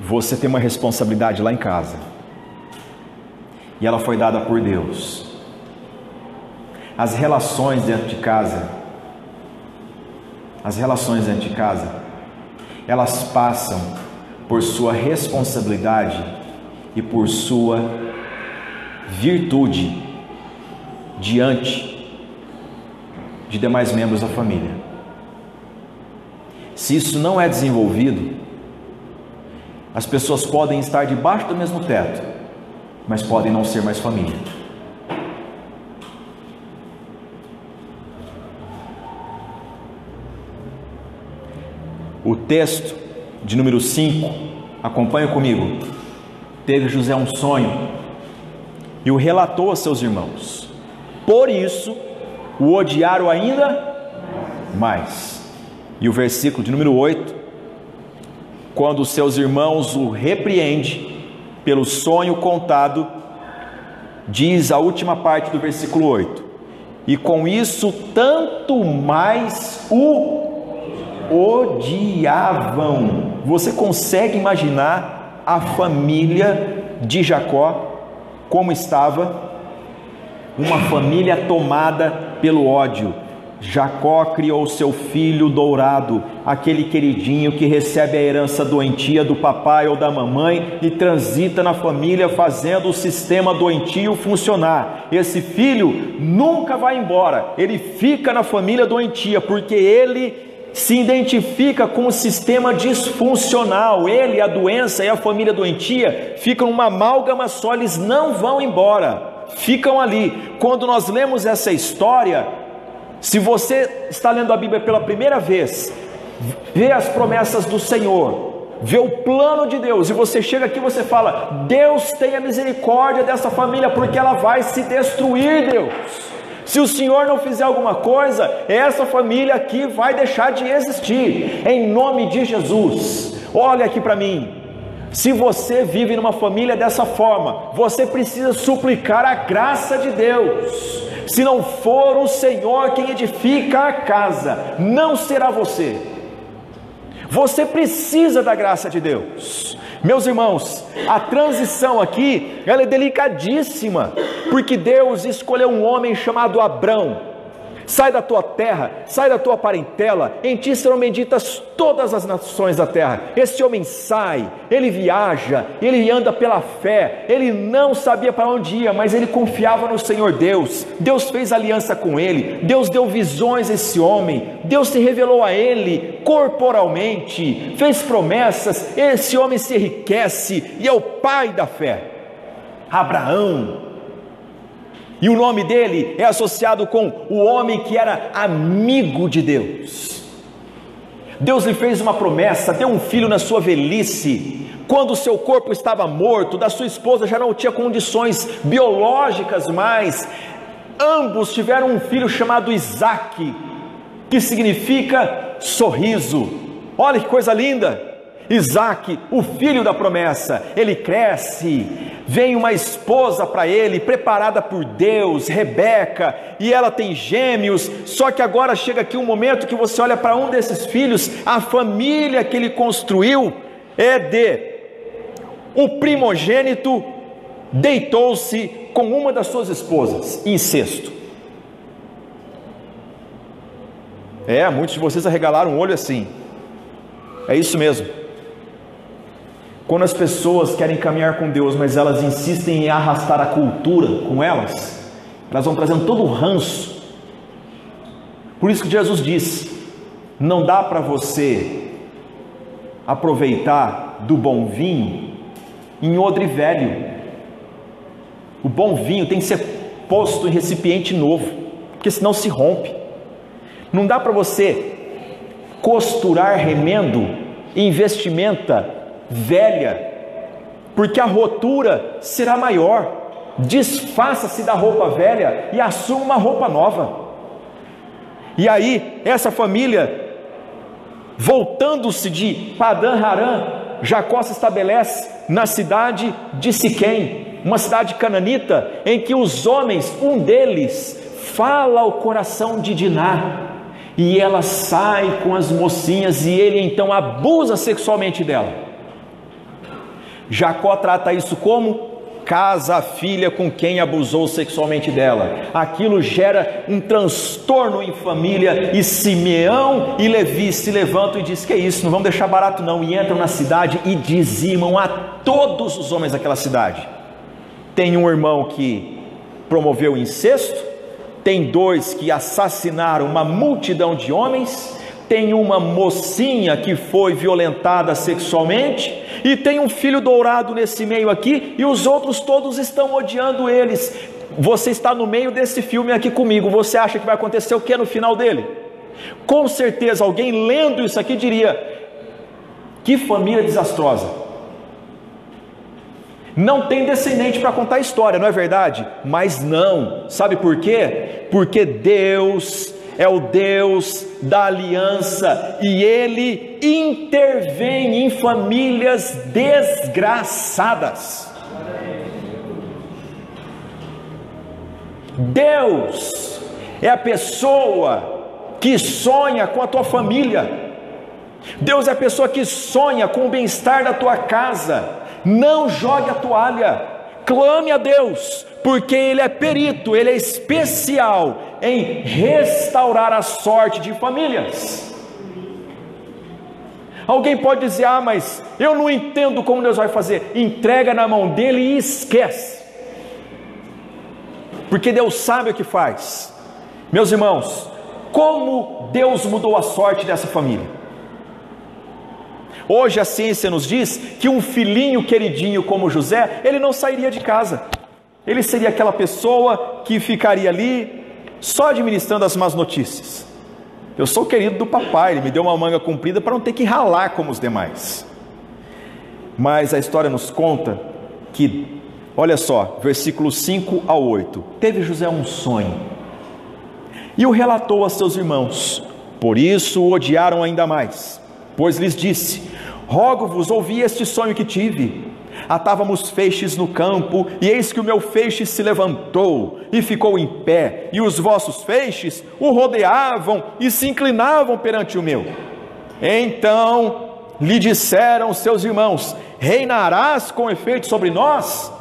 você tem uma responsabilidade lá em casa. E ela foi dada por Deus. As relações dentro de casa, elas passam por sua responsabilidade e por sua virtude diante de demais membros da família. Se isso não é desenvolvido, as pessoas podem estar debaixo do mesmo teto, mas podem não ser mais família. O texto de número 5, acompanha comigo. Teve José um sonho e o relatou a seus irmãos. Por isso, o odiaram ainda mais. E o versículo de número 8, quando os seus irmãos o repreendem pelo sonho contado, diz a última parte do versículo 8: e com isso tanto mais o odiavam. Você consegue imaginar a família de Jacó como estava? Uma família tomada pelo ódio. Jacó criou seu filho dourado, aquele queridinho que recebe a herança doentia do papai ou da mamãe e transita na família fazendo o sistema doentio funcionar. Esse filho nunca vai embora, ele fica na família doentia, porque ele se identifica com o sistema disfuncional. Ele, a doença e a família doentia ficam uma amálgama só, eles não vão embora, ficam ali. Quando nós lemos essa história, se você está lendo a Bíblia pela primeira vez, vê as promessas do Senhor, vê o plano de Deus, e você chega aqui e você fala: Deus tenha misericórdia dessa família, porque ela vai se destruir, Deus. Se o Senhor não fizer alguma coisa, essa família aqui vai deixar de existir, em nome de Jesus. Olha aqui para mim, se você vive numa família dessa forma, você precisa suplicar a graça de Deus. Se não for o Senhor quem edifica a casa, não será você. Você precisa da graça de Deus. Meus irmãos, a transição aqui, ela é delicadíssima, porque Deus escolheu um homem chamado Abrão. Sai da tua terra, sai da tua parentela, em ti serão benditas todas as nações da terra. Esse homem sai, ele viaja, ele anda pela fé, ele não sabia para onde ia, mas ele confiava no Senhor Deus. Deus fez aliança com ele, Deus deu visões a esse homem, Deus se revelou a ele corporalmente, fez promessas, esse homem se enriquece e é o pai da fé, Abraão. E o nome dele é associado com o homem que era amigo de Deus. Deus lhe fez uma promessa, deu um filho na sua velhice, quando o seu corpo estava morto, da sua esposa já não tinha condições biológicas mais. Ambos tiveram um filho chamado Isaque, que significa sorriso. Olha que coisa linda! Isaque, o filho da promessa, ele cresce, vem uma esposa para ele, preparada por Deus, Rebeca, e ela tem gêmeos. Só que agora chega aqui um momento que você olha para um desses filhos, a família que ele construiu é de o primogênito deitou-se com uma das suas esposas, incesto. Muitos de vocês arregalaram o olho assim, é isso mesmo. Quando as pessoas querem caminhar com Deus, mas elas insistem em arrastar a cultura com elas, elas vão trazendo todo o ranço. Por isso que Jesus disse: não dá para você aproveitar do bom vinho em odre velho. O bom vinho tem que ser posto em recipiente novo, porque senão se rompe. Não dá para você costurar remendo em vestimenta velha, porque a rotura será maior. Desfaça-se da roupa velha e assuma uma roupa nova. E aí, essa família, voltando-se de Padã Arã, Jacó se estabelece na cidade de Siquém, uma cidade cananita, em que os homens, um deles, fala ao coração de Diná, e ela sai com as mocinhas, e ele então abusa sexualmente dela. Jacó trata isso como casa a filha com quem abusou sexualmente dela. Aquilo gera um transtorno em família, e Simeão e Levi se levantam e dizem: que é isso, não vamos deixar barato não, e entram na cidade e dizimam a todos os homens daquela cidade. Tem um irmão que promoveu o incesto, tem dois que assassinaram uma multidão de homens, tem uma mocinha que foi violentada sexualmente, e tem um filho dourado nesse meio aqui, e os outros todos estão odiando eles. Você está no meio desse filme aqui comigo, você acha que vai acontecer o que no final dele? Com certeza alguém lendo isso aqui diria: que família desastrosa, não tem descendente para contar a história, não é verdade? Mas não, sabe por quê? Porque Deus é o Deus da aliança, e Ele intervém em famílias desgraçadas. Deus é a pessoa que sonha com a tua família. Deus é a pessoa que sonha com o bem-estar da tua casa. Não jogue a toalha, clame a Deus, porque Ele é perito, Ele é especial em restaurar a sorte de famílias. Alguém pode dizer: ah, mas eu não entendo como Deus vai fazer. Entrega na mão dele e esquece, porque Deus sabe o que faz. Meus irmãos, como Deus mudou a sorte dessa família. Hoje a ciência nos diz que um filhinho queridinho como José, ele não sairia de casa. Ele seria aquela pessoa que ficaria ali só administrando as más notícias. Eu sou querido do papai, ele me deu uma manga comprida para não ter que ralar como os demais. Mas a história nos conta que, olha só, versículos 5 ao 8. Teve José um sonho e o relatou a seus irmãos, por isso o odiaram ainda mais, pois lhes disse: rogo-vos, ouvi este sonho que tive. Atávamos feixes no campo, e eis que o meu feixe se levantou e ficou em pé, e os vossos feixes o rodeavam e se inclinavam perante o meu. Então lhe disseram seus irmãos: reinarás com efeito sobre nós?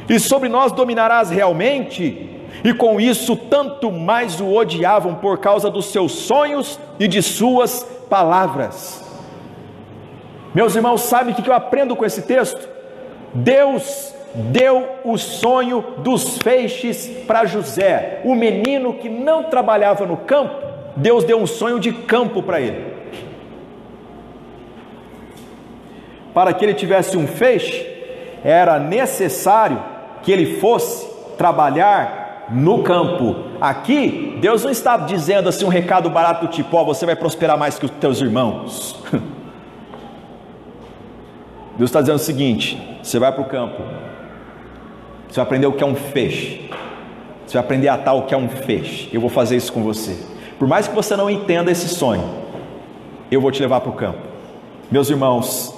E sobre nós dominarás realmente? e com isso tanto mais o odiavam por causa dos seus sonhos e de suas palavras. Meus irmãos, sabe o que eu aprendo com esse texto? Deus deu o sonho dos feixes para José, o menino que não trabalhava no campo. Deus deu um sonho de campo para ele. Para que ele tivesse um feixe, era necessário que ele fosse trabalhar no campo. Aqui, Deus não está dizendo assim um recado barato do tipo, ó, você vai prosperar mais que os teus irmãos. Deus está dizendo o seguinte: você vai para o campo, você vai aprender o que é um feixe, você vai aprender a atar o que é um feixe. Eu vou fazer isso com você. Por mais que você não entenda esse sonho, eu vou te levar para o campo. Meus irmãos,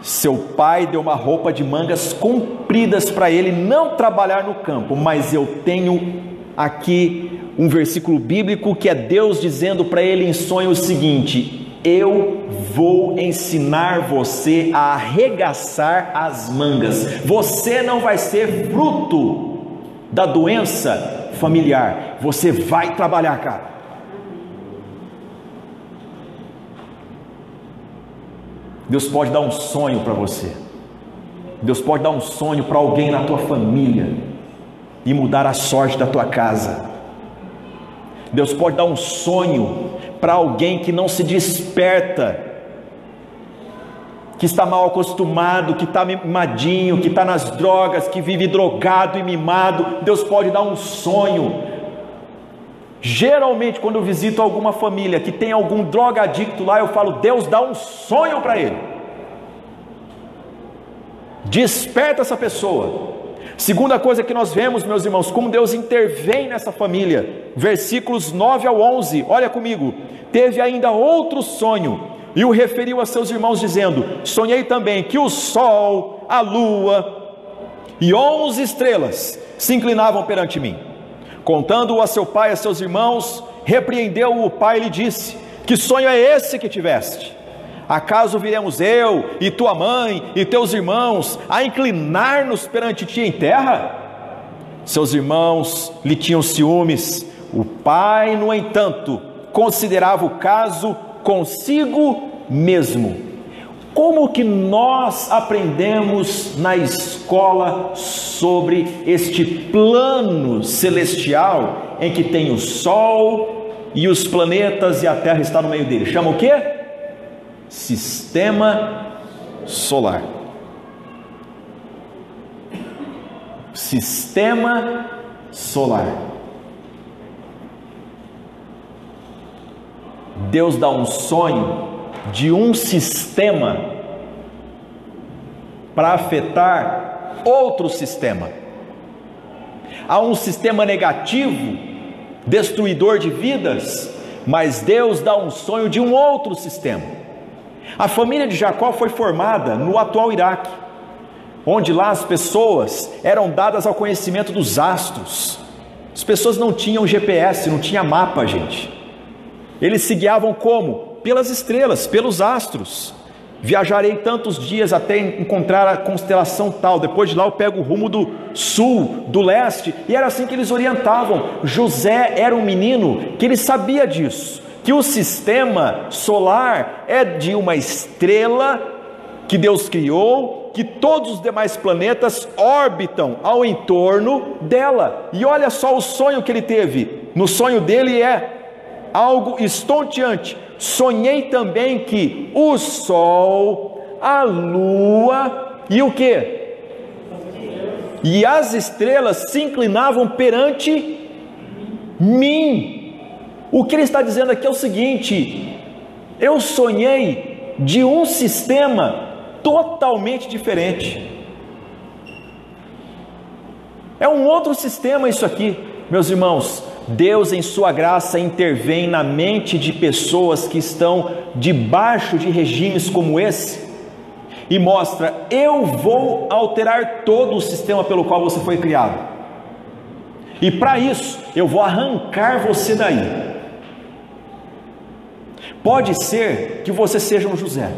seu pai deu uma roupa de mangas compridas para ele não trabalhar no campo, mas eu tenho aqui um versículo bíblico que é Deus dizendo para ele em sonho o seguinte: eu vou ensinar você a arregaçar as mangas. Você não vai ser fruto da doença familiar, você vai trabalhar, cara. Deus pode dar um sonho para você. Deus pode dar um sonho para alguém na tua família e mudar a sorte da tua casa. Deus pode dar um sonho para alguém que não se desperta, que está mal acostumado, que está mimadinho, que está nas drogas, que vive drogado e mimado. Deus pode dar um sonho. Geralmente, quando eu visito alguma família que tem algum drogadicto lá, eu falo: Deus dá um sonho para ele. Desperta essa pessoa. Segunda coisa que nós vemos, meus irmãos, como Deus intervém nessa família. Versículos 9 ao 11, olha comigo. Teve ainda outro sonho, e o referiu a seus irmãos, dizendo: sonhei também que o sol, a lua e 11 estrelas se inclinavam perante mim. Contando-o a seu pai e a seus irmãos, repreendeu-o o pai e lhe disse: que sonho é esse que tiveste? Acaso viremos eu e tua mãe e teus irmãos a inclinar-nos perante ti em terra? Seus irmãos lhe tinham ciúmes. O pai, no entanto, considerava o caso consigo mesmo. Como que nós aprendemos na escola sobre este plano celestial em que tem o sol e os planetas e a Terra está no meio dele? Chama o quê? Sistema solar. Sistema solar. Deus dá um sonho de um sistema para afetar outro sistema. Há um sistema negativo, destruidor de vidas, mas Deus dá um sonho de um outro sistema. A família de Jacó foi formada no atual Iraque, onde lá as pessoas eram dadas ao conhecimento dos astros. As pessoas não tinham GPS, não tinha mapa, gente. Eles se guiavam como? Pelas estrelas, pelos astros. Viajarei tantos dias até encontrar a constelação tal, depois de lá eu pego o rumo do sul, do leste, e era assim que eles orientavam. José era um menino que ele sabia disso, que o sistema solar é de uma estrela que Deus criou, que todos os demais planetas orbitam ao entorno dela. E olha só o sonho que ele teve. No sonho dele é algo estonteante. Sonhei também que o sol, a lua e o quê? E as estrelas se inclinavam perante mim. O que ele está dizendo aqui é o seguinte: eu sonhei de um sistema totalmente diferente. É um outro sistema isso aqui, meus irmãos. Deus em sua graça intervém na mente de pessoas que estão debaixo de regimes como esse e mostra: eu vou alterar todo o sistema pelo qual você foi criado, e para isso eu vou arrancar você daí. Pode ser que você seja um José,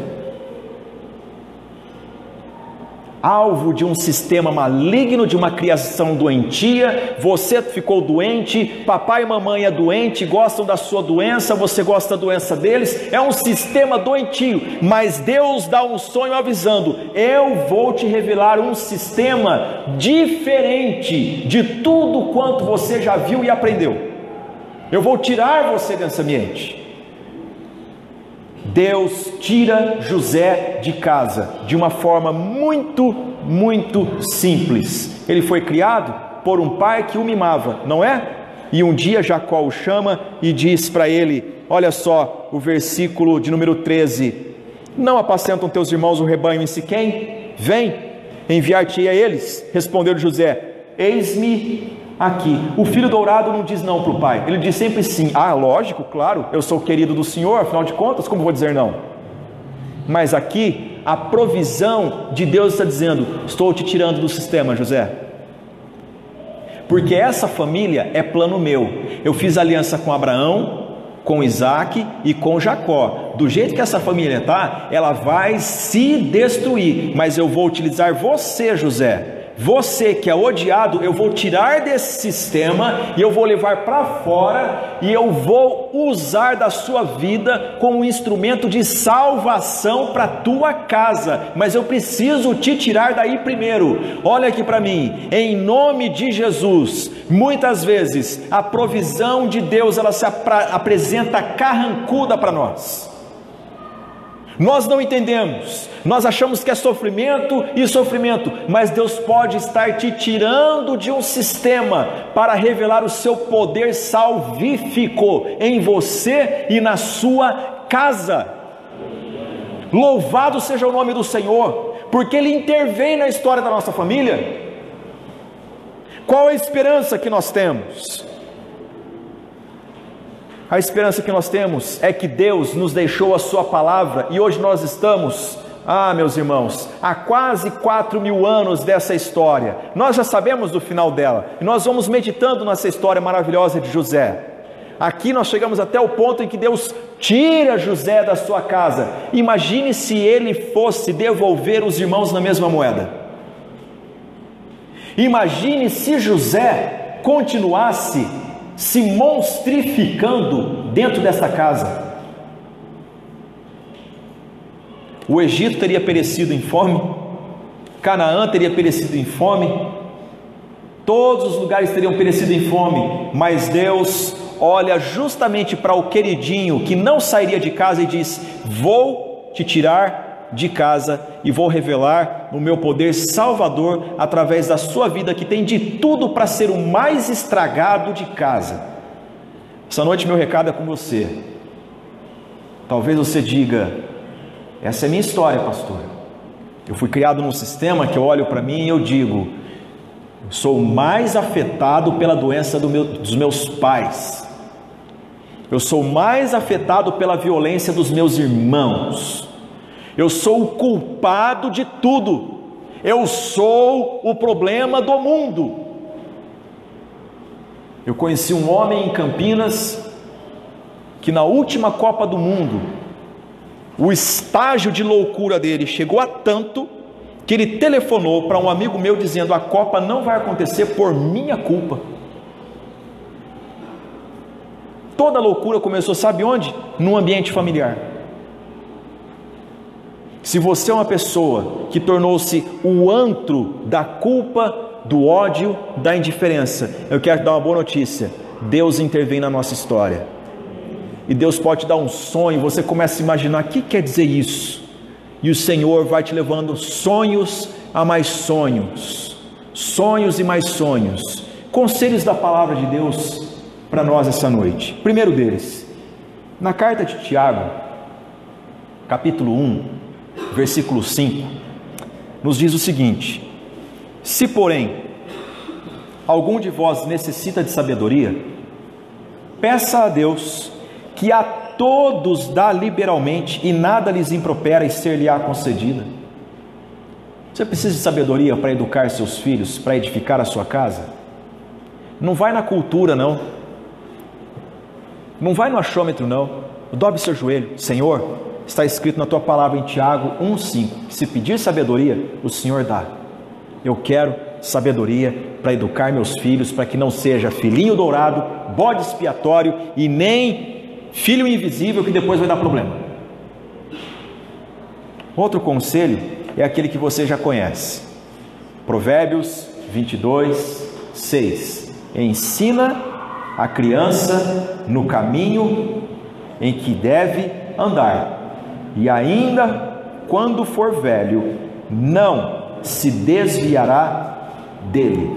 alvo de um sistema maligno, de uma criação doentia. Você ficou doente, papai e mamãe é doente, gostam da sua doença, você gosta da doença deles. É um sistema doentio, mas Deus dá um sonho avisando: eu vou te revelar um sistema diferente de tudo quanto você já viu e aprendeu. Eu vou tirar você desse ambiente. Deus tira José de casa de uma forma muito simples. Ele foi criado por um pai que o mimava, não é? E um dia Jacó o chama e diz para ele, olha só o versículo de número 13: não apacentam teus irmãos o rebanho em Siquém? Vem, enviar-te-ei a eles. Respondeu José: eis-me aqui. O filho dourado não diz não para o pai, ele diz sempre sim. Ah, lógico, claro, eu sou querido do Senhor, afinal de contas, como vou dizer não? Mas aqui, a provisão de Deus está dizendo: estou te tirando do sistema, José, porque essa família é plano meu. Eu fiz aliança com Abraão, com Isaac e com Jacó. Do jeito que essa família está, ela vai se destruir, mas eu vou utilizar você, José. Você que é odiado, eu vou tirar desse sistema e eu vou levar para fora, e eu vou usar da sua vida como um instrumento de salvação para a tua casa, mas eu preciso te tirar daí primeiro. Olha aqui para mim, em nome de Jesus. Muitas vezes a provisão de Deus, ela se apresenta carrancuda para nós. Nós não entendemos, nós achamos que é sofrimento e sofrimento, mas Deus pode estar te tirando de um sistema para revelar o seu poder salvífico em você e na sua casa. Louvado seja o nome do Senhor, porque Ele intervém na história da nossa família. Qual a esperança que nós temos? A esperança que nós temos é que Deus nos deixou a sua palavra, e hoje nós estamos, meus irmãos, há quase 4.000 anos dessa história. Nós já sabemos do final dela, e nós vamos meditando nessa história maravilhosa de José. Aqui nós chegamos até o ponto em que Deus tira José da sua casa. Imagine se ele fosse devolver os irmãos na mesma moeda. Imagine se José continuasse se monstrificando dentro dessa casa. O Egito teria perecido em fome, Canaã teria perecido em fome, todos os lugares teriam perecido em fome, mas Deus olha justamente para o queridinho que não sairia de casa e diz: vou te tirar de casa e vou revelar o meu poder salvador através da sua vida, que tem de tudo para ser o mais estragado de casa. Essa noite meu recado é com você. Talvez você diga: essa é minha história, pastor. Eu fui criado num sistema que eu olho para mim e eu digo: eu sou mais afetado pela doença dos meus pais, eu sou mais afetado pela violência dos meus irmãos, eu sou o culpado de tudo, eu sou o problema do mundo. Eu conheci um homem em Campinas que na última Copa do Mundo, o estágio de loucura dele chegou a tanto que ele telefonou para um amigo meu dizendo: a Copa não vai acontecer por minha culpa. Toda a loucura começou, sabe onde? Num ambiente familiar. Se você é uma pessoa que tornou-se o antro da culpa, do ódio, da indiferença, eu quero te dar uma boa notícia: Deus intervém na nossa história, e Deus pode te dar um sonho. Você começa a imaginar: o que quer dizer isso? E o Senhor vai te levando sonhos a mais sonhos, sonhos e mais sonhos, conselhos da palavra de Deus para nós essa noite. Primeiro deles, na carta de Tiago, capítulo 1, versículo 5, nos diz o seguinte: se porém algum de vós necessita de sabedoria, peça a Deus, que a todos dá liberalmente e nada lhes impropera, e ser-lhe-á concedida. Você precisa de sabedoria para educar seus filhos, para edificar a sua casa? Não vai na cultura, não vai no achômetro, não. Dobre seu joelho: Senhor, está escrito na tua palavra em Tiago 1,5. Se pedir sabedoria, o Senhor dá. Eu quero sabedoria para educar meus filhos, para que não seja filhinho dourado, bode expiatório e nem filho invisível que depois vai dar problema. Outro conselho é aquele que você já conhece. Provérbios 22:6. Ensina a criança no caminho em que deve andar, e ainda quando for velho, não se desviará dele.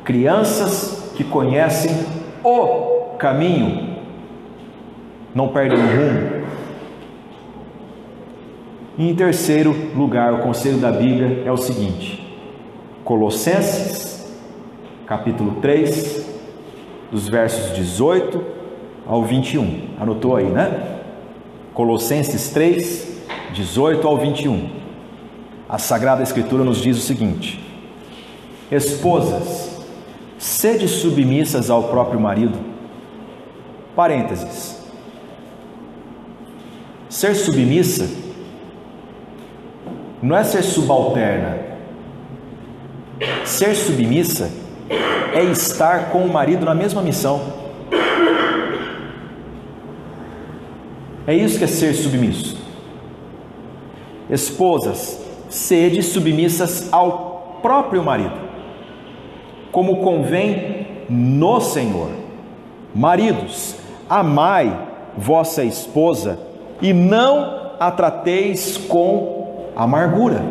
Crianças que conhecem o caminho não perdem o rumo. E em terceiro lugar, o conselho da Bíblia é o seguinte: Colossenses capítulo 3, dos versos 18 ao 21. Anotou aí, né? Colossenses 3, 18 ao 21. A Sagrada Escritura nos diz o seguinte: esposas, sede submissas ao próprio marido. Parênteses. Ser submissa não é ser subalterna. Ser submissa é estar com o marido na mesma missão. É isso que é ser submisso. Esposas, sede submissas ao próprio marido, como convém no Senhor. Maridos, amai vossa esposa e não a trateis com amargura.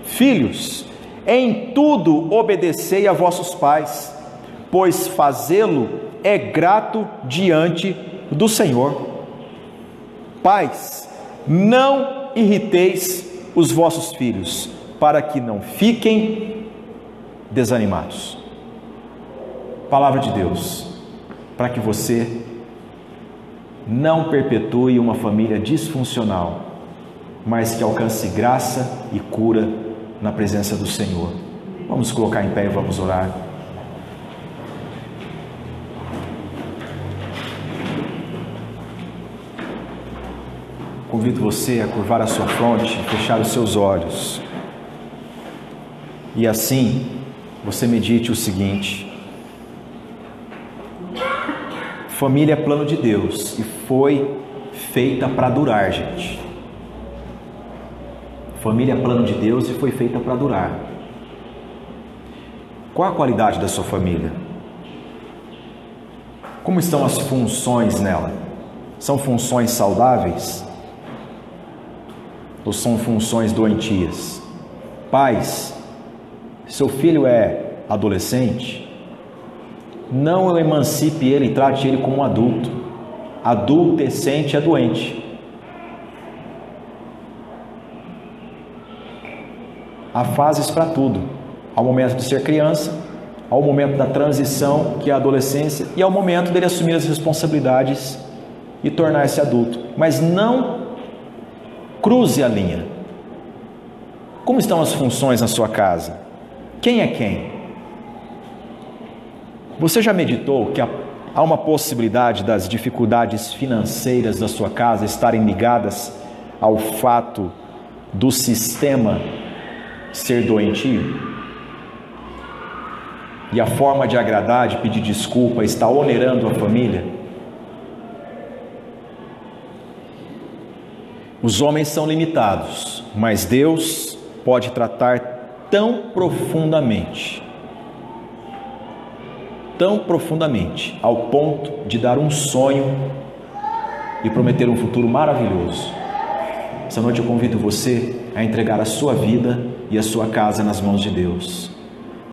Filhos, em tudo obedecei a vossos pais, pois fazê-lo é grato diante do Senhor. Pais, não irriteis os vossos filhos, para que não fiquem desanimados. Palavra de Deus, para que você não perpetue uma família disfuncional, mas que alcance graça e cura na presença do Senhor. Vamos colocar em pé e vamos orar. Convido você a curvar a sua fronte, fechar os seus olhos. E assim, você medite o seguinte: família é plano de Deus e foi feita para durar, gente. Família é plano de Deus e foi feita para durar. Qual a qualidade da sua família? Como estão as funções nela? São funções saudáveis? Ou são funções doentias? Pais, seu filho é adolescente, não emancipe ele e trate ele como um adulto. Adolescente é doente. Há fases para tudo. Há o momento de ser criança, há o momento da transição, que é a adolescência, e há o momento dele assumir as responsabilidades e tornar-se adulto. Mas não cruze a linha. Como estão as funções na sua casa? Quem é quem? Você já meditou que há uma possibilidade das dificuldades financeiras da sua casa estarem ligadas ao fato do sistema ser doentio? E a forma de agradar, de pedir desculpa, está onerando a família? Os homens são limitados, mas Deus pode tratar tão profundamente, ao ponto de dar um sonho e prometer um futuro maravilhoso. Essa noite eu convido você a entregar a sua vida e a sua casa nas mãos de Deus.